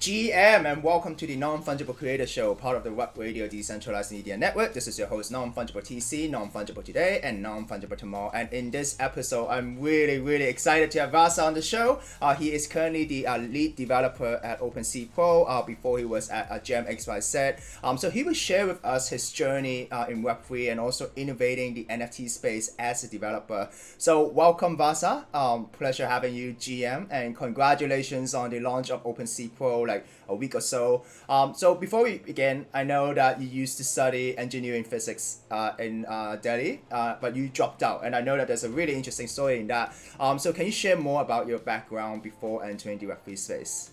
GM, and welcome to the Non-Fungible Creator Show, part of the Web Radio Decentralized Media Network. This is your host, Non-Fungible TC, Non-Fungible Today, and Non-Fungible Tomorrow. And in this episode, I'm really excited to have Vasa on the show. He is currently the lead developer at OpenSea Pro, before he was at Gem.XYZ. So he will share with us his journey in Web3 and also innovating the NFT space as a developer. So welcome, Vasa. Pleasure having you, GM, and congratulations on the launch of OpenSea Pro like a week or so. So before we begin, I know that you used to study engineering physics in Delhi, but you dropped out, and I know that there's a really interesting story in that. So can you share more about your background before entering the Web3 space?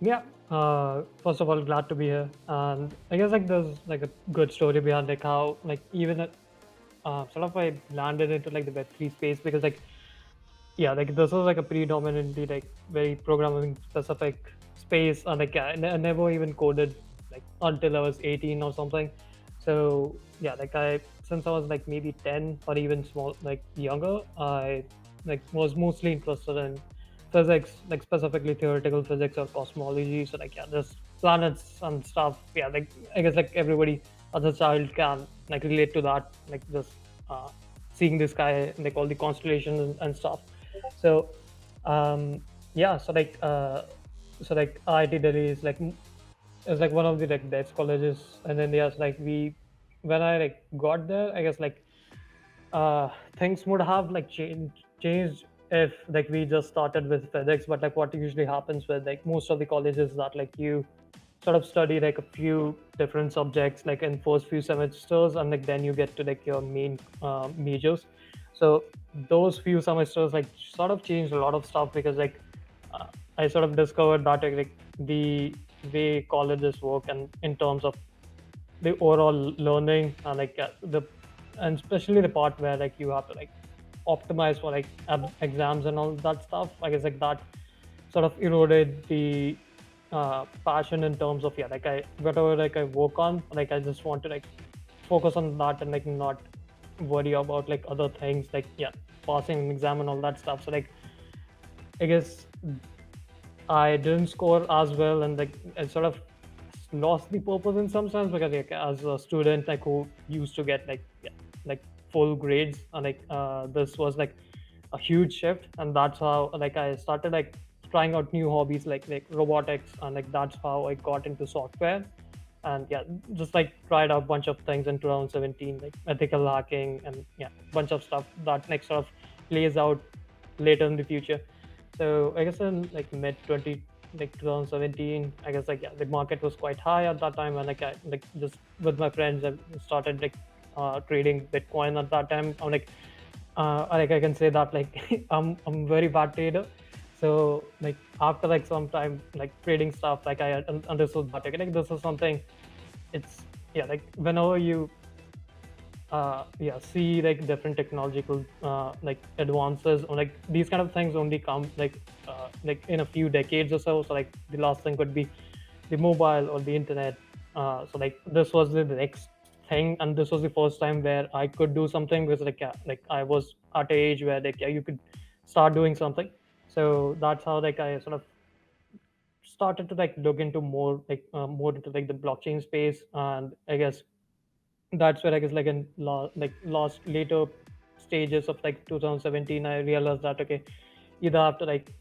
Yeah. First of all, glad to be here. And I guess like there's like a good story behind like how like even sort of I landed into like the Web3 space because like yeah, like this was like a predominantly like very programming specific space, and like I never even coded like until I was 18 or something. So yeah, like I since I was like maybe 10 or even small like younger, I like was mostly interested in physics, like specifically theoretical physics or cosmology. So like yeah, there's planets and stuff. Yeah, like I guess like everybody as a child can like relate to that, like just uh, seeing the sky, like all the constellations and stuff. So yeah, so like IIT Delhi is like one of the like best colleges, and then there's like we when I like got there, I guess like things would have like changed if like we just started with physics. But like what usually happens with like most of the colleges is that like you sort of study like a few different subjects like in first few semesters, and like then you get to like your main majors. So those few semesters like sort of changed a lot of stuff because like uh, I sort of discovered that like the way colleges work and in terms of the overall learning and like the and especially the part where like you have to like optimize for like exams and all that stuff. I guess like that sort of eroded the passion in terms of yeah, like I whatever like I work on, like I just want to like focus on that and like not worry about like other things like yeah, passing an exam and all that stuff. So like I guess I didn't score as well, and like I sort of lost the purpose in some sense because like as a student like who used to get like yeah, like full grades, and like this was like a huge shift, and that's how like I started like trying out new hobbies like robotics, and like that's how I got into software. And yeah, just like tried out a bunch of things in 2017, like ethical hacking and yeah, bunch of stuff that like sort of plays out later in the future. So I guess in like mid 20 like 2017, I guess like yeah, the market was quite high at that time, and like I like just with my friends I started like trading Bitcoin at that time. I'm like I can say that like I'm very bad trader. So like after like some time like trading stuff, like I understood that okay, like this is something. It's yeah, like whenever you yeah, see like different technological like advances, or like these kind of things only come like in a few decades or so. So like the last thing could be the mobile or the internet. So like this was the next thing, and this was the first time where I could do something because like yeah, like I was at an age where like yeah, you could start doing something. So that's how like I sort of started to like look into more into like the blockchain space. And I guess that's where I guess like in like last later stages of like 2017, I realized that okay, either I have to like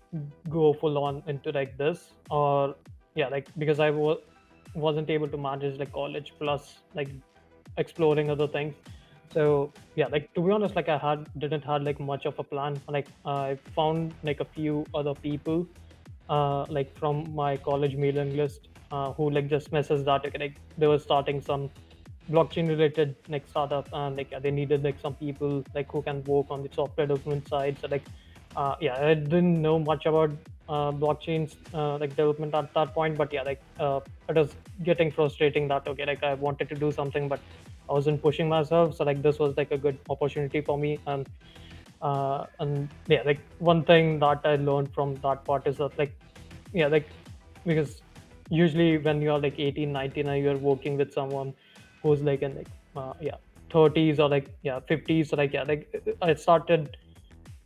go full on into like this, or yeah, like because wasn't able to manage like college plus like exploring other things. So yeah, like to be honest, like I had didn't had like much of a plan. Like I found like a few other people like from my college mailing list who like just messaged that okay, like they were starting some blockchain related like startup, and like they needed like some people like who can work on the software development side. So like yeah, I didn't know much about blockchains like development at that point, but yeah, like it was getting frustrating that okay, like I wanted to do something but I wasn't pushing myself. So like this was like a good opportunity for me. And yeah, like one thing that I learned from that part is that like yeah, like because usually when you're like 18 19 and you're working with someone who's like in like yeah 30s or like yeah 50s. So like yeah, like I started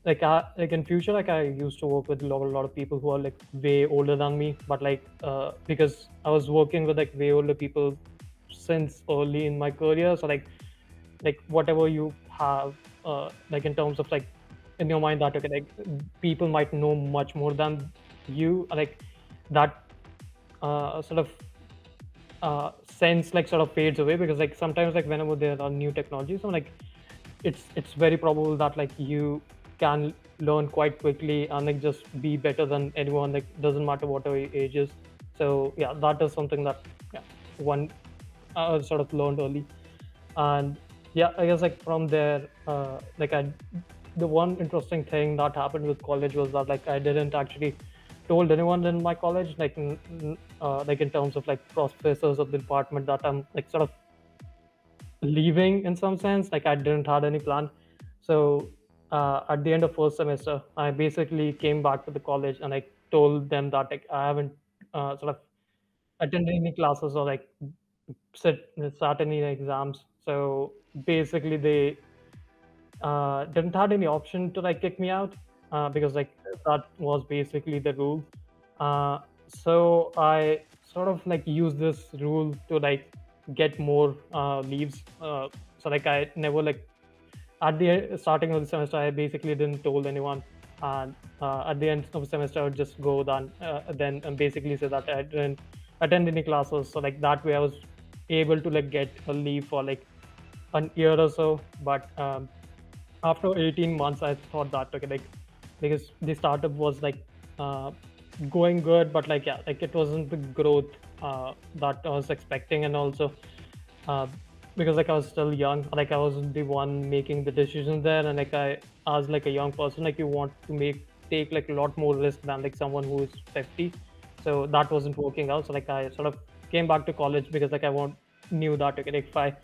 like in future, like I used to work with a lot of people who are like way older than me, but like because I was working with like way older people since early in my career, so like whatever you have like in terms of like in your mind that okay, like people might know much more than you, like that sort of sense like sort of fades away, because like sometimes like whenever there are new technologies, so like it's very probable that like you can learn quite quickly and like just be better than anyone, like doesn't matter what your age is. So yeah, that is something that yeah, one sort of learned early. And yeah, I guess like from there like I the one interesting thing that happened with college was that like I didn't actually told anyone in my college, like like in terms of like professors of the department, that I'm like sort of leaving in some sense. Like I didn't had any plan. So at the end of first semester, I basically came back to the college and I told them that like I haven't sort of attended any classes or like sat any exams. So basically, they didn't had any option to like kick me out because like that was basically the rule. So I sort of like use this rule to like get more leaves. So like I never like at the starting of the semester I basically didn't told anyone, and at the end of the semester I would just go then and basically say that I didn't attend any classes. So like that way I was able to like get a leave for like an year or so. But after 18 months I thought that okay, like because the startup was like uh, going good, but like yeah, like it wasn't the growth that I was expecting. And also uh, because like I was still young, like I wasn't the one making the decisions there, and like I as like a young person, like you want to take like a lot more risk than like someone who is 50. So that wasn't working out. So like I sort of came back to college because like I want knew that okay, like if I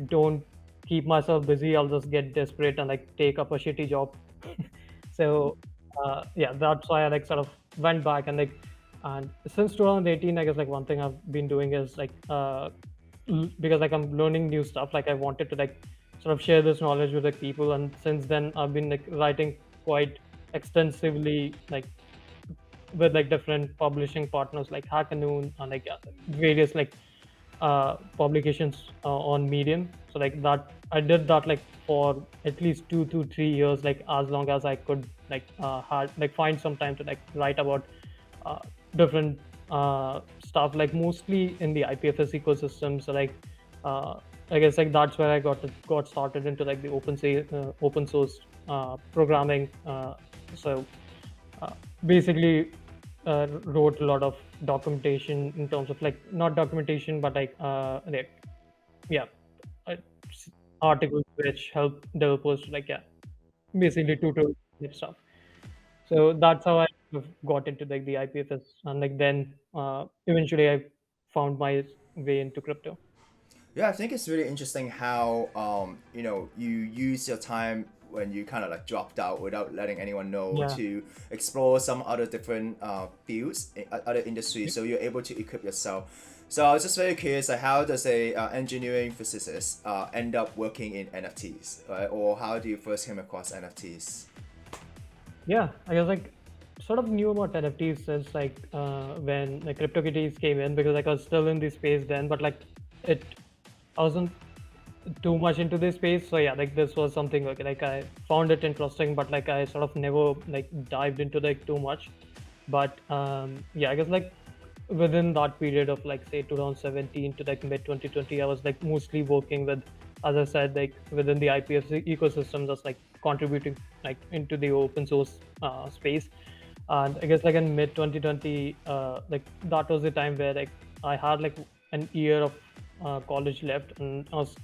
don't keep myself busy, I'll just get desperate and like take up a shitty job. So yeah, that's why I like sort of went back. And like and since 2018, I guess like one thing I've been doing is like because like I'm learning new stuff, like I wanted to like sort of share this knowledge with like people. And since then I've been like writing quite extensively, like with like different publishing partners like Hackanoon and like various like publications on Medium. So like that I did that like for at least 2 to 3 years, like as long as I could like had like find some time to like write about uh, different stuff, like mostly in the IPFS ecosystem. So like I guess like that's where I got started into like the open source programming. So uh, basically wrote a lot of documentation in terms of like not documentation but like yeah uh, articles which help developers to like yeah basically tutorial and stuff. So that's how I sort of got into like the IPFS, and like then eventually I found my way into crypto. Yeah, I think it's really interesting how you use your time when you kind of like dropped out without letting anyone know Yeah. to explore some other different fields, other industries, Yep. so you're able to equip yourself. So I was just very curious, like how does a engineering physicist end up working in NFTs, right? Or how do you first came across NFTs? Yeah, I guess like sort of knew about NFTs since like when like CryptoKitties came in, because like I was still in the space then, but like it I wasn't too much into this space. So yeah, like this was something like I found it interesting, but like I sort of never like dived into like too much. But yeah, I guess like within that period of like say 2017 to like mid 2020, I was like mostly working with, as I said, like within the IPS ecosystem, just like contributing like into the open source space. And I guess like in mid 2020, like that was the time where like I had like an year of college left, and I was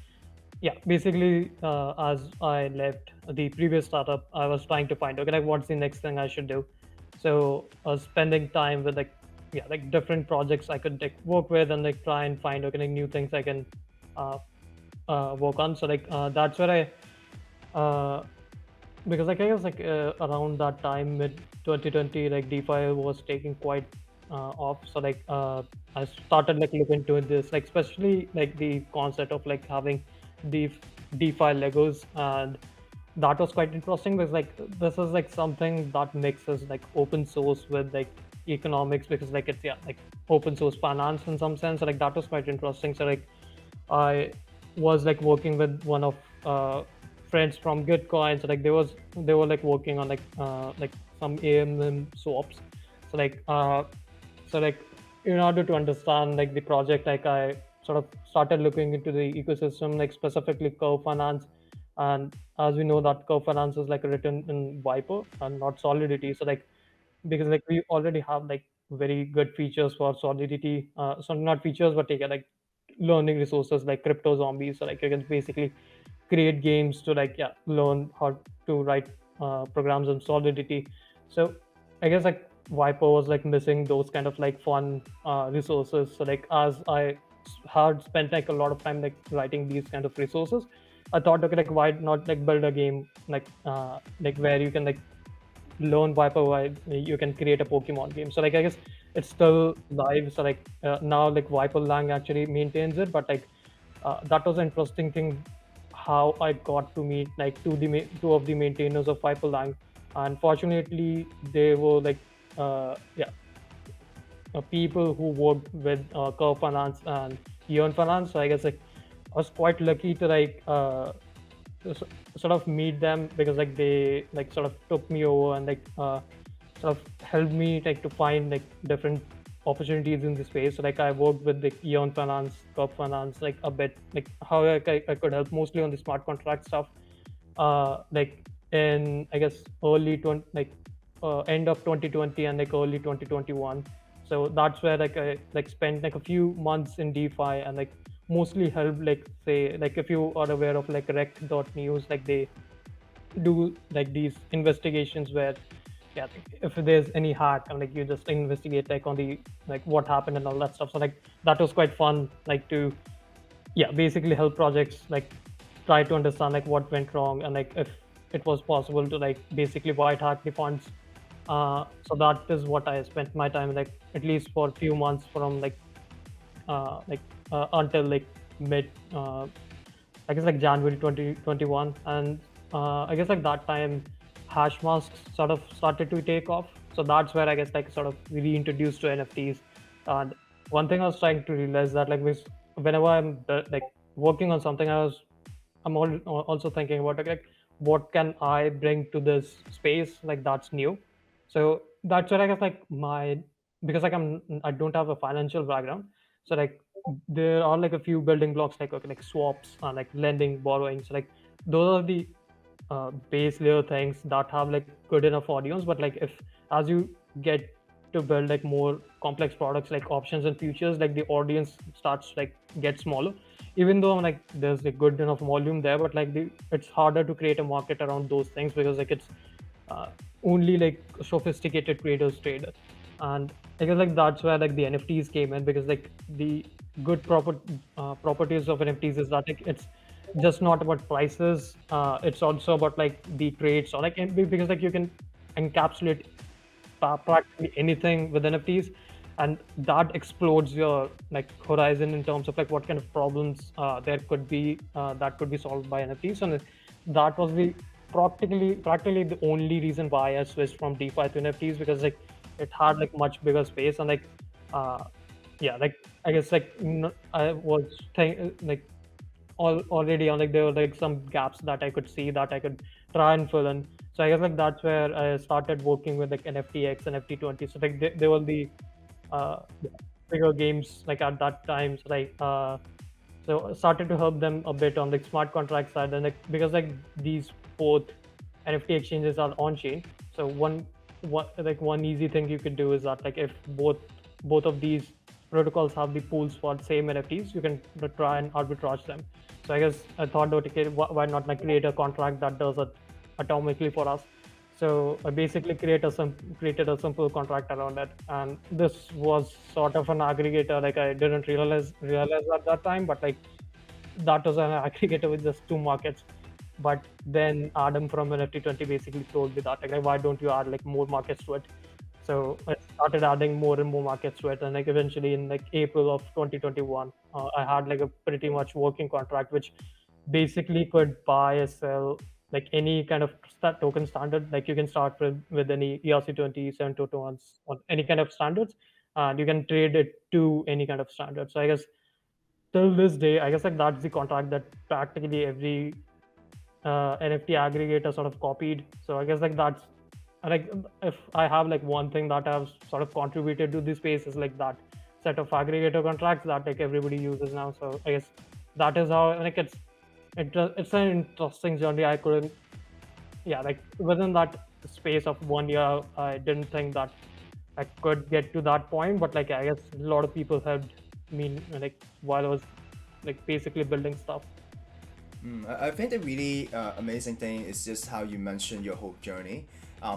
yeah basically as I left the previous startup, I was trying to find okay like what's the next thing I should do. So I was spending time with like yeah like different projects I could like work with and like try and find okay like new things I can uh, work on. So like that's where I because like I guess like around that time mid 2020, like DeFi was taking quite off. So like I started like looking into this, like especially like the concept of like having the DeFi Legos. And that was quite interesting because like this is like something that mixes like open source with like economics, because like it's, yeah, like open source finance in some sense. So like that was quite interesting. So like I was like working with one of uh, friends from Gitcoin. So like they were like working on like some AMM swaps. So like in order to understand like the project, like I sort of started looking into the ecosystem, like specifically curve finance. And as we know that curve finance is like written in Viper and not Solidity. So like because like we already have like very good features for Solidity, so not features but like learning resources like crypto zombies. So like you can basically create games to like, yeah, learn how to write programs in Solidity. So I guess like Viper was like missing those kind of like fun resources. So like as I had spent like a lot of time like writing these kind of resources, I thought, okay, like why not like build a game like where you can like learn Viper, why you can create a Pokemon game. So like I guess it's still live. So like now like Viper Lang actually maintains it, but like that was an interesting thing how I got to meet like two of the maintainers of Viper Lang. And fortunately they were like yeah, people who worked with Curve Finance and Eon Finance. So I guess like I was quite lucky to like s- sort of meet them, because like they like sort of took me over and like sort of helped me like to find like different opportunities in the space. So like I worked with the Eon Finance, Curve Finance, like a bit like how I could help mostly on the smart contract stuff. Like in I guess early 20, like end of 2020 and like early 2021. So that's where like I like spent like a few months in DeFi and like mostly helped, like say like if you are aware of like rect.news, like they do like these investigations where, yeah, like, if there's any hack and like you just investigate like on the like what happened and all that stuff. So like that was quite fun, like to, yeah, basically help projects like try to understand like what went wrong and like if it was possible to like basically white hack the funds. So that is what I spent my time like at least for a few months from like until like mid I guess like January 2021. And I guess like that time hash masks sort of started to take off. So that's where I guess like sort of reintroduced to NFTs. And one thing I was trying to realize that like whenever I'm like working on something, also thinking about like what can I bring to this space like that's new. So that's where I guess like because like I don't have a financial background. So like there are like a few building blocks like, okay, like swaps and like lending, borrowing. So like those are the base layer things that have like good enough audience. But like if as you get to build like more complex products like options and futures, like the audience starts like get smaller. Even though like there's a good enough volume there, but like it's harder to create a market around those things, because like it's uh, only like sophisticated traders trade it. And I guess like that's where like the NFTs came in, because like the good properties of NFTs is that like it's just not about prices. It's also about like the trades, or like because like you can encapsulate practically anything with NFTs, and that explodes your like horizon in terms of like what kind of problems there could be that could be solved by NFTs. And that was the practically the only reason why I switched from DeFi to NFTs, because like it had like much bigger space. And like uh, yeah, like I guess like I was like already on like there were like some gaps that I could see that I could try and fill in. So I guess like that's where I started working with like NFTX and NFT20. So like they were the uh, bigger games like at that time. So like so I started to help them a bit on the smart contract side. And like because like these both NFT exchanges are on chain. So one easy thing you could do is that like if both of these protocols have the pools for the same NFTs, you can try and arbitrage them. So I guess I thought, okay, why not like create a contract that does it atomically for us. So I basically created a simple contract around it, and this was sort of an aggregator. Like I didn't realize at that time, but like that was an aggregator with just two markets. But then Adam from NFT20 basically told me that like why don't you add like more markets to it? So I started adding more and more markets to it, and like eventually in like April of 2021, I had like a pretty much working contract, which basically could buy, sell. like any kind of token standard. Like you can start with any ERC20, 721s, or any kind of standards, and you can trade it to any kind of standard. So I guess till this day, I guess like that's the contract that practically every NFT aggregator sort of copied. So I guess like that's like, if I have like one thing that I've sort of contributed to this space is like that set of aggregator contracts that like everybody uses now. So I guess that is how like it's an interesting journey. I couldn't, yeah, like within that space of 1 year, I didn't think that I could get to that point. But like I guess a lot of people helped me like while I was like basically building stuff. I think the really amazing thing is just how you mentioned your whole journey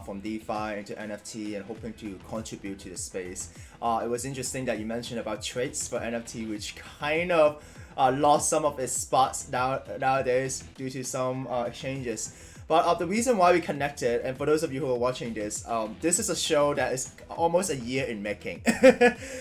from DeFi into NFT and hoping to contribute to the space. It was interesting that you mentioned about trades for NFT, which kind of lost some of its spots nowadays due to some exchanges. But the reason why we connected, and for those of you who are watching this is a show that is almost a year in making.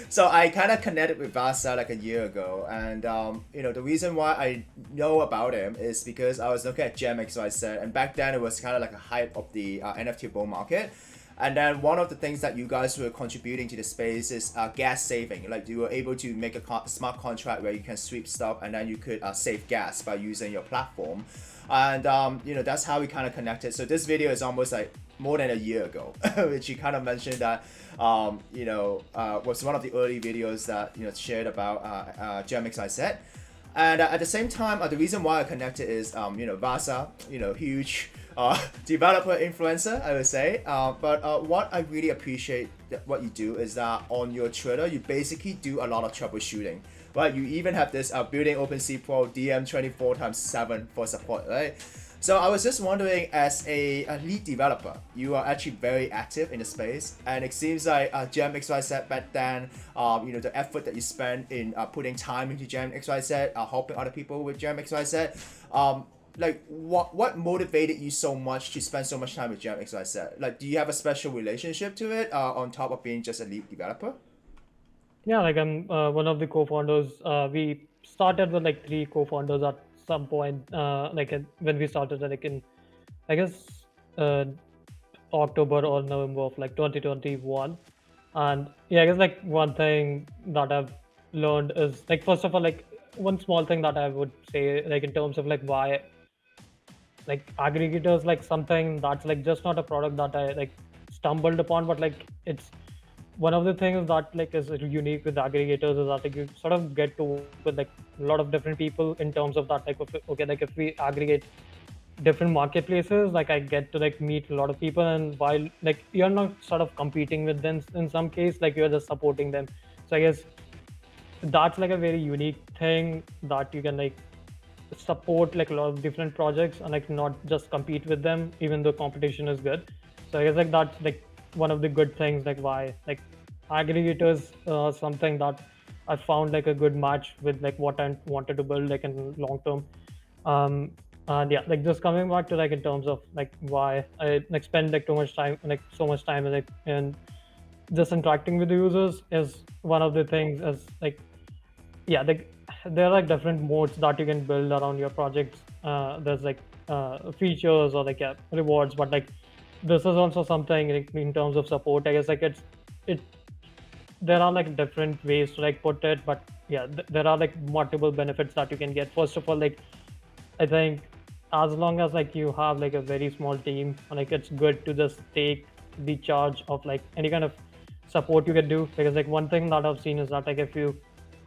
So I kind of connected with Vasa like a year ago, and the reason why I know about him is because I was looking at Gem.XYZ, and back then it was kind of like a hype of the NFT bull market. And then one of the things that you guys were contributing to the space is gas saving. Like you were able to make a smart contract where you can sweep stuff and then you could save gas by using your platform. And that's how we kind of connected. So this video is almost like more than a year ago, which you kind of mentioned that was one of the early videos that shared about Gem.XYZ. And at the same time, the reason why I connected is, Vasa, huge developer influencer, I would say. But what I really appreciate that what you do is that on your Twitter, you basically do a lot of troubleshooting, right? You even have this building OpenSea Pro DM24x7 for support, right? So I was just wondering, as a lead developer, you are actually very active in the space, and it seems like Gem.XYZ back then, the effort that you spent in putting time into Gem.XYZ, helping other people with Gem.XYZ, like what motivated you so much to spend so much time with Gem.XYZ? Like, do you have a special relationship to it on top of being just a lead developer? Yeah, like I'm one of the co-founders. We started with like three co-founders at some point, when we started, like in, I guess, uh, October or November of like 2021. And yeah, I guess like one thing that I've learned is like, first of all, like one small thing that I would say, like in terms of like why like aggregators, like something that's like just not a product that I like stumbled upon, but like it's one of the things that like is unique with aggregators is that like you sort of get to work with like a lot of different people in terms of that, like okay, like if we aggregate different marketplaces, like I get to like meet a lot of people, and while like you're not sort of competing with them in some case, like you're just supporting them. So I guess that's like a very unique thing that you can like support like a lot of different projects and like not just compete with them even though competition is good. So I guess like that's like one of the good things, like why like aggregators something that I found like a good match with like what I wanted to build like in long term. And yeah, like just coming back to like in terms of like why I like spend like too much time, like so much time like and just interacting with the users is one of the things. Is like, yeah, like there are like different modes that you can build around your projects. There's like features or like, yeah, rewards, but like this is also something like in terms of support, I guess like it there are like different ways to like put it, but yeah, there are like multiple benefits that you can get. First of all, like I think as long as like you have like a very small team, like it's good to just take the charge of like any kind of support you can do, because like one thing that I've seen is that like if you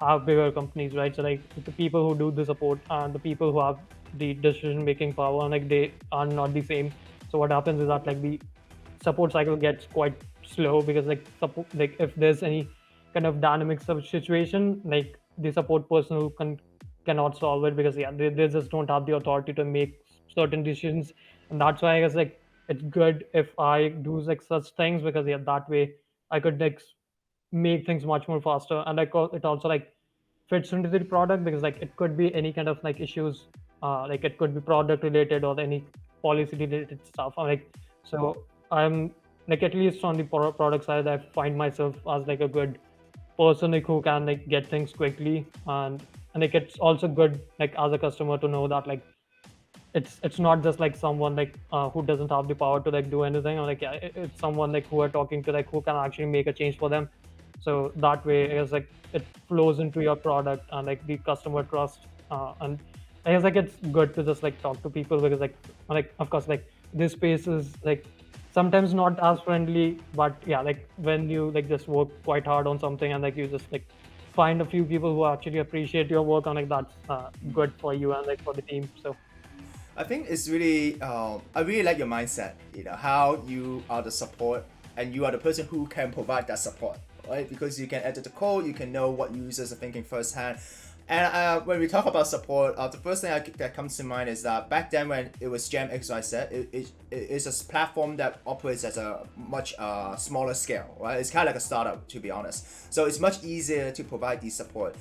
have bigger companies, right? So like the people who do the support and the people who have the decision making power, like they are not the same. So what happens is that like the support cycle gets quite slow, because like support, like if there's any kind of dynamic situation, like the support person who cannot solve it, because yeah, they just don't have the authority to make certain decisions. And that's why I guess like it's good if I do like such things, because yeah, that way I could like make things much more faster. And like it also like fits into the product, because like it could be any kind of like issues, like it could be product related or any policy related stuff. Like, so I'm like, at least on the product side, I find myself as like a good person like who can like get things quickly. And like it's also good like as a customer to know that like it's not just like someone like who doesn't have the power to like do anything, or like yeah, it's someone like who are talking to like who can actually make a change for them. So that way, I guess like it flows into your product and like the customer trust. And I guess like it's good to just like talk to people because like of course like this space is like sometimes not as friendly, but yeah, like when you like just work quite hard on something and like you just like find a few people who actually appreciate your work, and like that's good for you and like for the team. So I think it's really, I really like your mindset, how you are the support and you are the person who can provide that support, right? Because you can edit the code, you can know what users are thinking firsthand. And when we talk about support, the first thing that comes to mind is that back then when it was Gem.XYZ, it is a platform that operates at a much smaller scale, right? It's kind of like a startup, to be honest. So it's much easier to provide the support.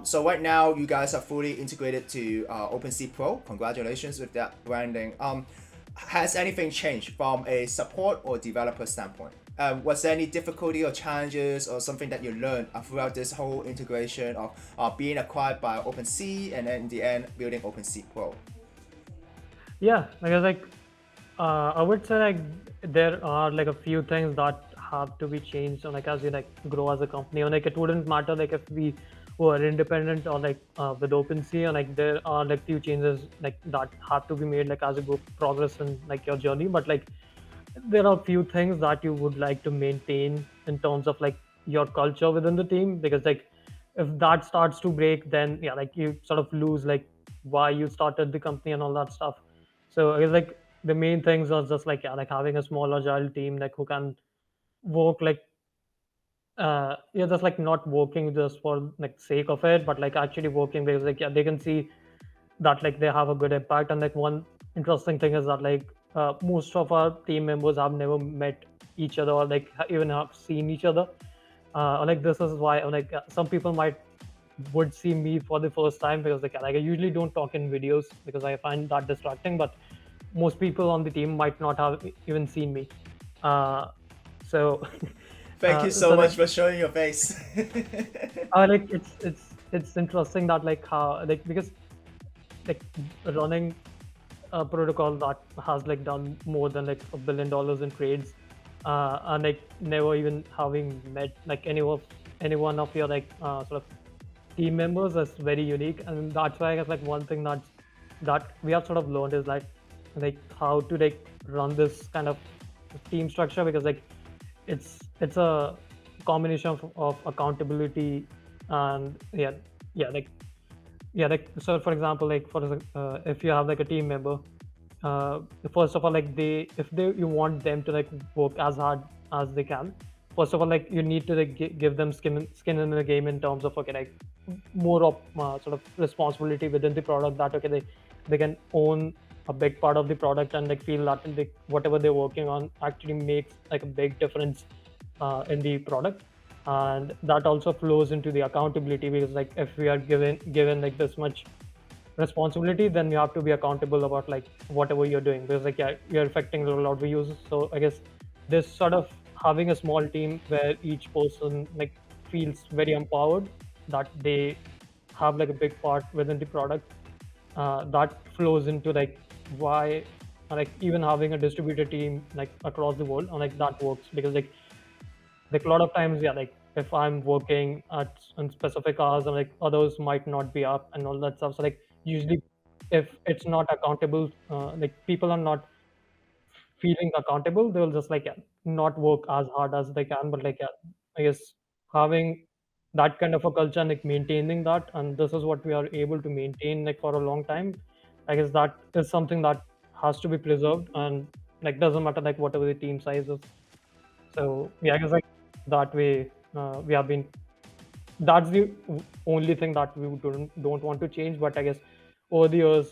So right now, you guys are fully integrated to OpenSea Pro. Congratulations with that branding. Has anything changed from a support or developer standpoint? Was there any difficulty or challenges or something that you learned throughout this whole integration of being acquired by OpenSea and then in the end building OpenSea Pro? yeah, because like I would say like there are like a few things that have to be changed, and like as you like grow as a company, or like it wouldn't matter like if we were independent or like with OpenSea, and like there are like few changes like that have to be made like as you go progress in like your journey. But like there are few things that you would like to maintain in terms of like your culture within the team, because like if that starts to break, then yeah, like you sort of lose like why you started the company and all that stuff. So I guess like the main things are just like yeah, like having a small agile team like who can work like yeah, just like not working just for like sake of it, but like actually working because like yeah, they can see that like they have a good impact. And like one interesting thing is that like most of our team members have never met each other or like even have seen each other. Like this is why like some people might would see me for the first time, because like I usually don't talk in videos because I find that distracting. But most people on the team might not have even seen me. Uh, so Thank you so so much like for showing your face. like it's interesting that like how like because like running a protocol that has like done more than like $1 billion in trades, and like never even having met like any one of your like sort of team members is very unique. And that's why I guess like one thing that we have sort of learned is like how to like run this kind of team structure, because like it's a combination of accountability and like so for example like if you have like a team member, uh, first of all like they if they you want them to like work as hard as they can, first of all like you need to like give them skin in the game in terms of okay like more of sort of responsibility within the product, that okay they can own a big part of the product and like feel that like whatever they're working on actually makes like a big difference in the product. And that also flows into the accountability, because like if we are given like this much responsibility, then you have to be accountable about like whatever you're doing, because like yeah, you're affecting a lot of users. So I guess this sort of having a small team where each person like feels very empowered that they have like a big part within the product, that flows into like why like even having a distributed team like across the world, and like that works because like a lot of times yeah, like if I'm working at on specific hours and like others might not be up and all that stuff, so like usually if it's not accountable, like people are not feeling accountable, they'll just like yeah, not work as hard as they can. But like yeah, I guess having that kind of a culture and like maintaining that, and this is what we are able to maintain like for a long time. I guess that is something that has to be preserved, and like doesn't matter like whatever the team size is. So yeah, I guess like that way we have been. That's the only thing that we don't want to change. But I guess over the years,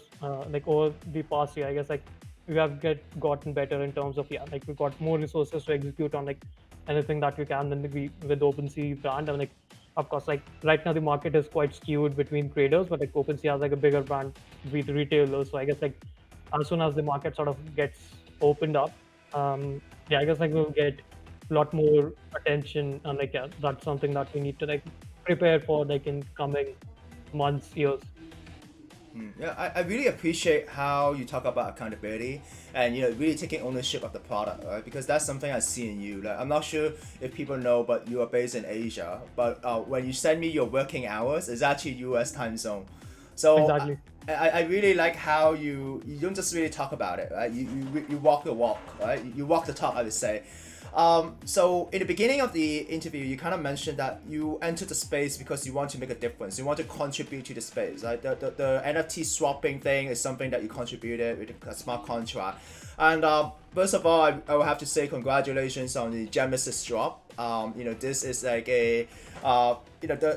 like over the past year, I guess like we have gotten better in terms of yeah, like we got more resources to execute on like anything that we can. Then we with OpenSea brand, and like of course like right now the market is quite skewed between traders, but like OpenSea has like a bigger brand with retailers. So I guess like as soon as the market sort of gets opened up, yeah, I guess like we'll get a lot more attention, and like yeah, that's something that we need to like prepare for like in coming months, years. Yeah, I really appreciate how you talk about accountability and really taking ownership of the product, right? Because that's something I see in you. Like I'm not sure if people know, but you are based in Asia. But when you send me your working hours, it's actually U.S. time zone. So Exactly. I really like how you don't just really talk about it, right? You walk the walk, right? You walk the talk, I would say. So in the beginning of the interview, you kind of mentioned that you entered the space because you want to make a difference. You want to contribute to the space. Right? The NFT swapping thing is something that you contributed with a smart contract. And first of all, I will have to say congratulations on the Gemesis drop. This is like the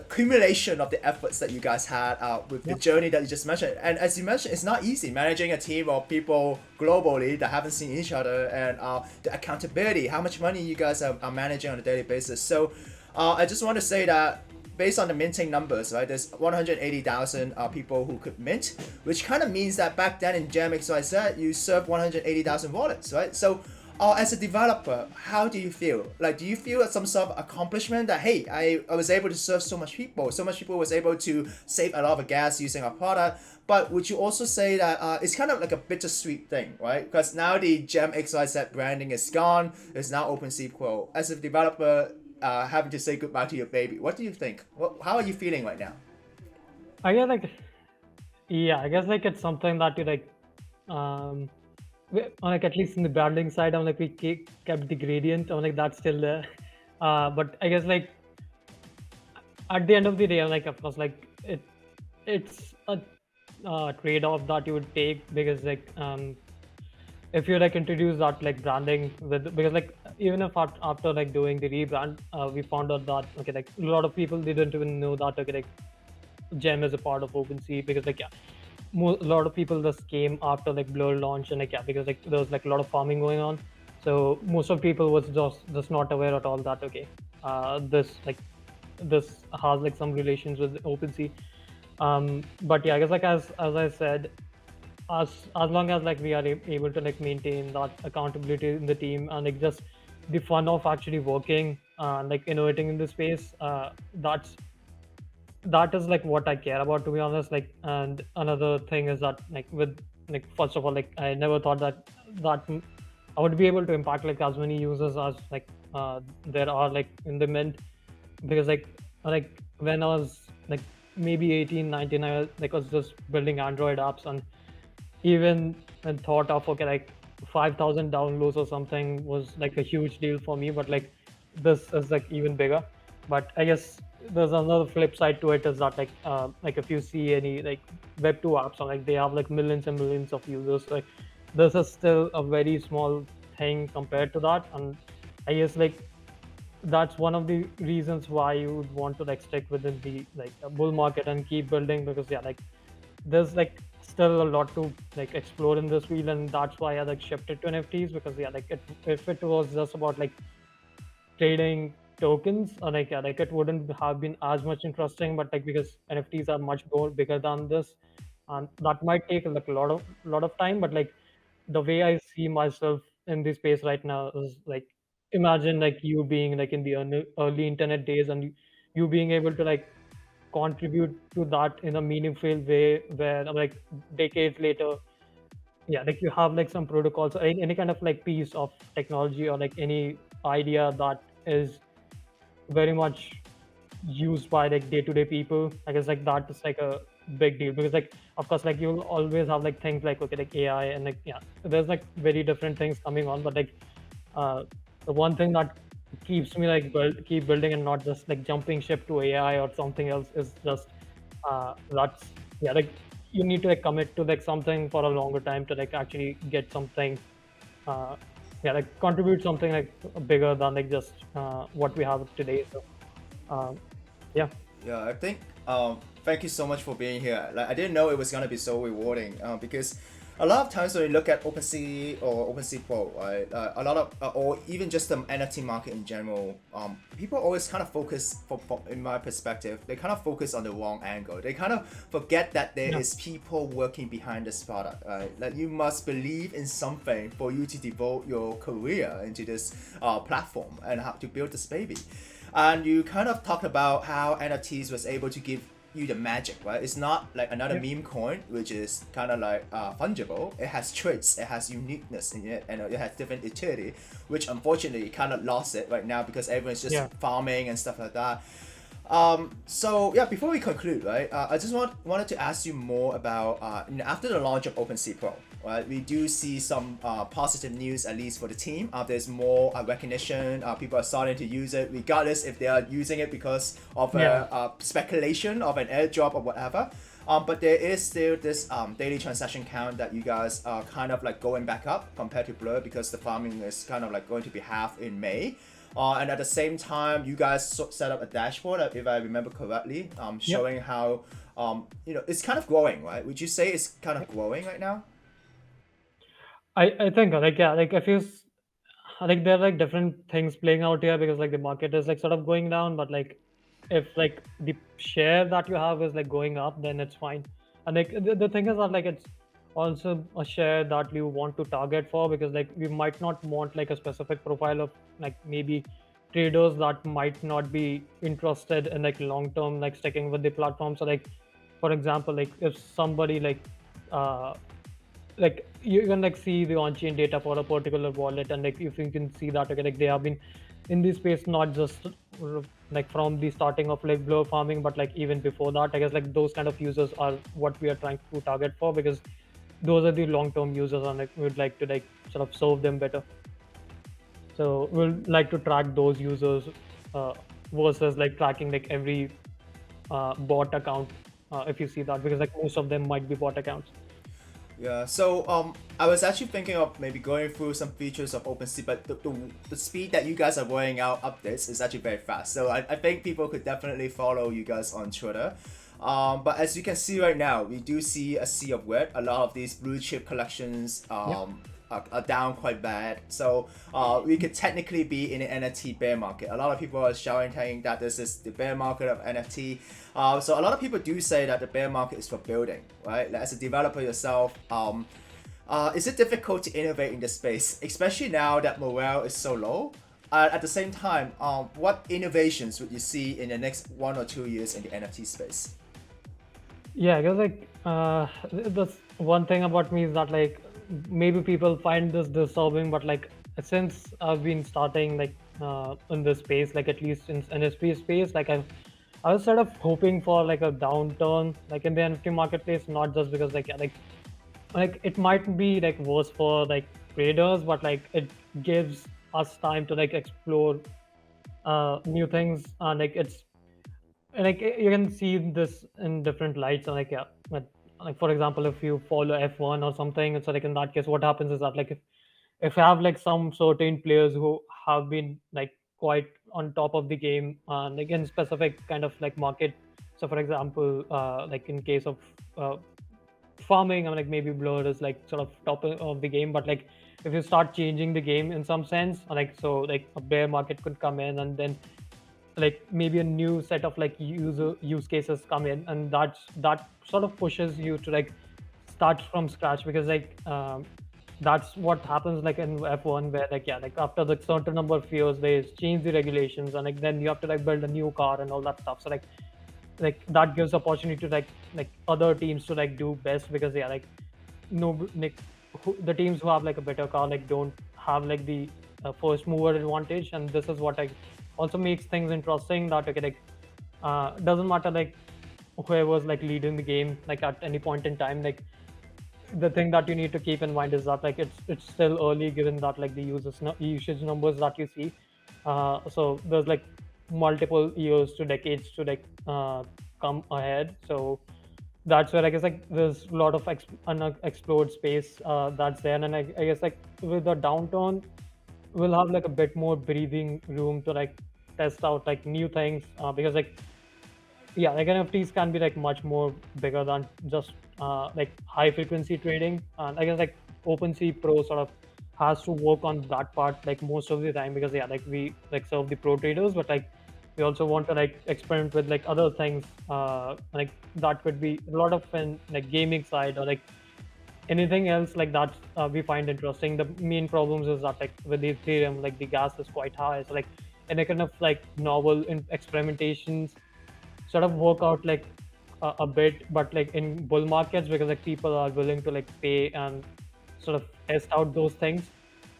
accumulation of the efforts that you guys had with the Yep. journey that you just mentioned. And as you mentioned, it's not easy managing a team of people globally that haven't seen each other, and the accountability, how much money you guys are managing on a daily basis. So I just want to say that based on the minting numbers, right, there's 180,000 people who could mint, which kind of means that back then in Gem.XYZ, you served 180,000 wallets, right? So as a developer, how do you feel? Like, do you feel some sort of accomplishment that, hey, I was able to serve so much people was able to save a lot of gas using our product? But would you also say that it's kind of like a bittersweet thing, right? Because now the Gem.XYZ branding is gone. It's now OpenSea Pro. As a developer, having to say goodbye to your baby, what do you think? How are you feeling right now? I guess like yeah, I guess like it's something that you like um like at least in the branding side, I'm like we kept the gradient. I'm like that's still there. But I guess like at the end of the day, like of course, like it's a trade-off that you would take because like if you like introduce that like branding with because like even if after like doing the rebrand, we found out that okay like a lot of people they didn't even know that okay like Gem is a part of OpenSea because like yeah, a lot of people just came after like Blur launch and like yeah because like there was like a lot of farming going on, so most of people was just not aware at all that okay this has like some relations with OpenSea. But yeah, I guess like as I said, as long as like we are able to like maintain that accountability in the team and like just the fun of actually working and like innovating in the space, that is like what I care about, to be honest. Like, and another thing is that like with like first of all, like I never thought that I would be able to impact like as many users as like there are like in the mint, because like when I was like maybe 18, 19, like was just building Android apps, and even when thought of okay like 5,000 downloads or something was like a huge deal for me, but like this is like even bigger. But I guess there's another flip side to it is that like if you see any like web 2 apps, or like they have like millions and millions of users, like this is still a very small thing compared to that. And I guess like that's one of the reasons why you would want to like stick within the like bull market and keep building, because yeah like there's like still a lot to like explore in this field, and that's why I like shifted to NFTs, because yeah like if it was just about like trading tokens, or like yeah like it wouldn't have been as much interesting. But like because NFTs are much more bigger than this, and that might take like a lot of time. But like the way I see myself in this space right now is like, imagine like you being like in the early internet days, and you being able to like contribute to that in a meaningful way, where like decades later, yeah like you have like some protocols or any kind of like piece of technology, or like any idea that is very much used by like day-to-day people. I guess like that is like a big deal, because like of course like you'll always have like things like okay like AI, and like yeah there's like very different things coming on. But like uh the one thing that keeps me like keep building and not just like jumping ship to AI or something else is just that's yeah like you need to like commit to like something for a longer time to like actually get something uh yeah like contribute something like bigger than like just what we have today. So um yeah. Yeah, I think thank you so much for being here. Like I didn't know it was gonna be so rewarding because a lot of times when you look at OpenSea or OpenSea Pro, right, a lot of or even just the NFT market in general, people always kind of focus, in my perspective, they kind of focus on the wrong angle. They kind of forget that there Yeah. is people working behind this product. Right? Like you must believe in something for you to devote your career into this platform and how to build this baby. And you kind of talked about how NFTs was able to give you the magic, right? It's not like another Yeah. meme coin, which is kind of like fungible. It has traits, it has uniqueness in it, and it has different utility, which unfortunately kind of lost it right now because everyone's just Yeah. farming and stuff like that. So yeah, before we conclude, right, I just wanted to ask you more about after the launch of OpenSea Pro, right? We do see some positive news, at least for the team. There's more recognition. People are starting to use it, regardless if they are using it because of Yeah. a speculation of an airdrop or whatever. But there is still this daily transaction count that you guys are kind of like going back up compared to Blur because the farming is kind of like going to be half in May. And at the same time, you guys set up a dashboard, if I remember correctly, showing how it's kind of growing, right? Would you say it's kind of growing right now? I think like yeah, like if you like there are like different things playing out here because like the market is like sort of going down, but like if like the share that you have is like going up, then it's fine. And like the thing is that like it's also a share that you want to target for because like we might not want like a specific profile of like maybe traders that might not be interested in like long term like sticking with the platform. So like for example, like if somebody uh like you can like see the on-chain data for a particular wallet, and like if you can see that okay like they have been in this space not just like from the starting of like blur farming but like even before that. I guess like those kind of users are what we are trying to target for because those are the long-term users, and like we would like to like sort of serve them better. So we'll like to track those users uh, versus like tracking like every bot account, if you see that, because like most of them might be bot accounts. Yeah, so I was actually thinking of maybe going through some features of OpenSea, but the speed that you guys are rolling out updates is actually very fast. So I think people could definitely follow you guys on Twitter. But as you can see right now, we do see a sea of red. A lot of these blue chip collections Yeah. are down quite bad. So we could technically be in an NFT bear market. A lot of people are shouting that this is the bear market of NFT. So a lot of people do say that the bear market is for building, right? Like, as a developer yourself, is it difficult to innovate in this space, especially now that morale is so low? At the same time, what innovations would you see in the next 1 or 2 years in the NFT space? Yeah, I guess like that's one thing about me is that like maybe people find this disturbing, but like since I've been starting like in this space, like at least in NFP space, like I was sort of hoping for like a downturn like in the NFT marketplace, not just because like yeah, like it might be like worse for like traders, but like it gives us time to like explore new things, and like it's like you can see this in different lights. And like yeah, like for example if you follow F1 or something, so like in that case what happens is that like if you have like some certain players who have been like quite on top of the game and like in specific kind of like market. So for example like in case of uh, farming, I'm like maybe blur is like sort of top of the game, but like if you start changing the game in some sense, like so like a bear market could come in, and then like maybe a new set of like user use cases come in, and that sort of pushes you to like start from scratch because like that's what happens like in F1 where like yeah like after the certain number of years they change the regulations, and like then you have to like build a new car and all that stuff. So like that gives opportunity to like other teams to like do best because yeah like no like the teams who have like a better car like don't have like the first mover advantage. And this is what like also makes things interesting that okay like doesn't matter like whoever's like leading the game like at any point in time, like the thing that you need to keep in mind is that like it's still early given that like the usage numbers that you see. So there's like multiple years to decades to like come ahead. So that's where I guess like there's a lot of unexplored space that's there. And I guess like with the downturn we'll have like a bit more breathing room to like test out like new things because like yeah like NFTs can be like much more bigger than just like high frequency trading. And I guess like OpenSea Pro sort of has to work on that part like most of the time because yeah like we like serve the pro traders, but like we also want to like experiment with like other things like that could be a lot of in like gaming side or like anything else like that we find interesting. The main problems is that like with the Ethereum like the gas is quite high, so like any kind of like novel in experimentations sort of work out like a bit, but like in bull markets, because like people are willing to like pay and sort of test out those things.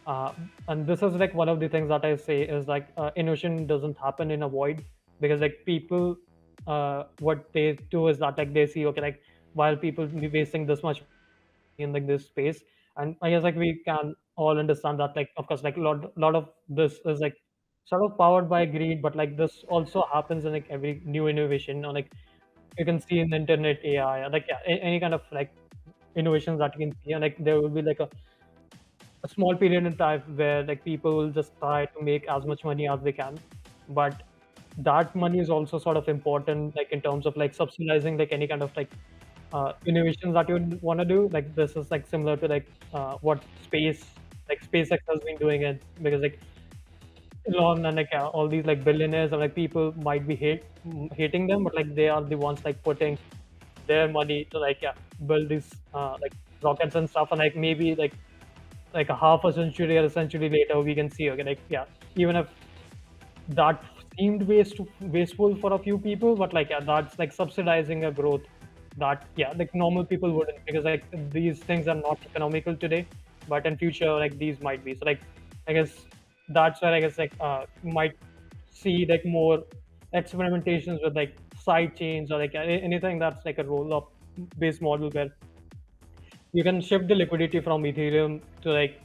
Uh, and this is like one of the things that I say is like innovation doesn't happen in a void, because like people, what they do is that like they see, okay, like while people be wasting this much in like this space, and I guess like we can all understand that like of course like lot of this is like sort of powered by greed, but like this also happens in like every new innovation, or like you can see in the internet AI, like yeah, any kind of like innovations that you can see, and like there will be like a small period in time where like people will just try to make as much money as they can, but that money is also sort of important like in terms of like subsidizing like any kind of like innovations that you would want to do. Like this is like similar to like what SpaceX has been doing it, because like Elon and like all these like billionaires or like people might be hating them, but like they are the ones like putting their money to like yeah build these like rockets and stuff, and like maybe like a half a century or a century later we can see, okay, like yeah, even if that seemed wasteful for a few people, but like yeah, that's like subsidizing a growth that yeah like normal people wouldn't, because like these things are not economical today, but in future like these might be. So like I guess that's where I guess like you might see like more experimentations with like side chains, or like anything that's like a roll up based model where you can shift the liquidity from Ethereum to like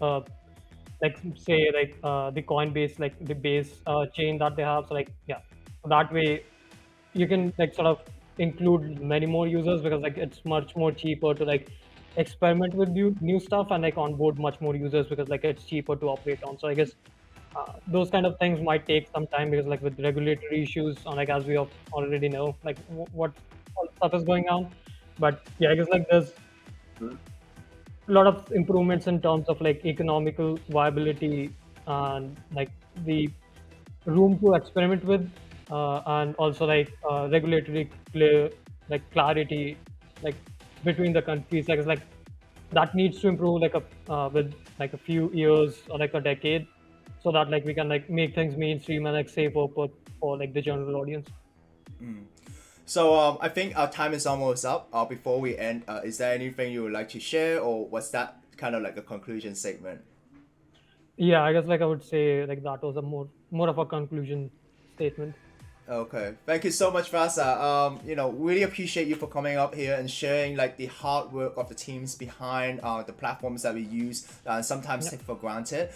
say like the Coinbase, like the base chain that they have. So like yeah, that way you can like sort of include many more users, because like it's much more cheaper to like experiment with new stuff and like onboard much more users, because like it's cheaper to operate on. So I guess those kind of things might take some time, because like with regulatory issues, or like as we already know like what all stuff is going on. But yeah, I guess like there's a lot of improvements in terms of like economical viability and like the room to experiment with, and also like regulatory clarity like between the countries, like that needs to improve like a with like a few years or like a decade, so that like we can like make things mainstream and like safer for like the general audience. So I think our time is almost up. Before we end, is there anything you would like to share, or was that kind of like a conclusion statement? Yeah, I guess like I would say like that was a more of a conclusion statement. Okay, thank you so much, Vasa. Really appreciate you for coming up here and sharing like the hard work of the teams behind the platforms that we use and sometimes Yeah. take for granted.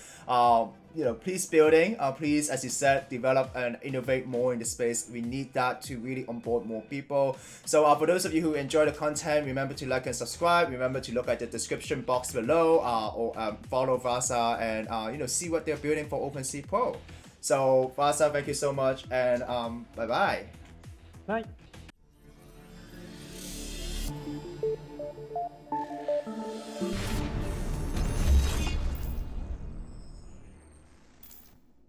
Please building, please, as you said, develop and innovate more in the space. We need that to really onboard more people. So for those of you who enjoy the content, remember to like and subscribe. Remember to look at the description box below, or follow Vasa and see what they're building for OpenSea Pro. So Vasa, thank you so much, and bye bye. Right.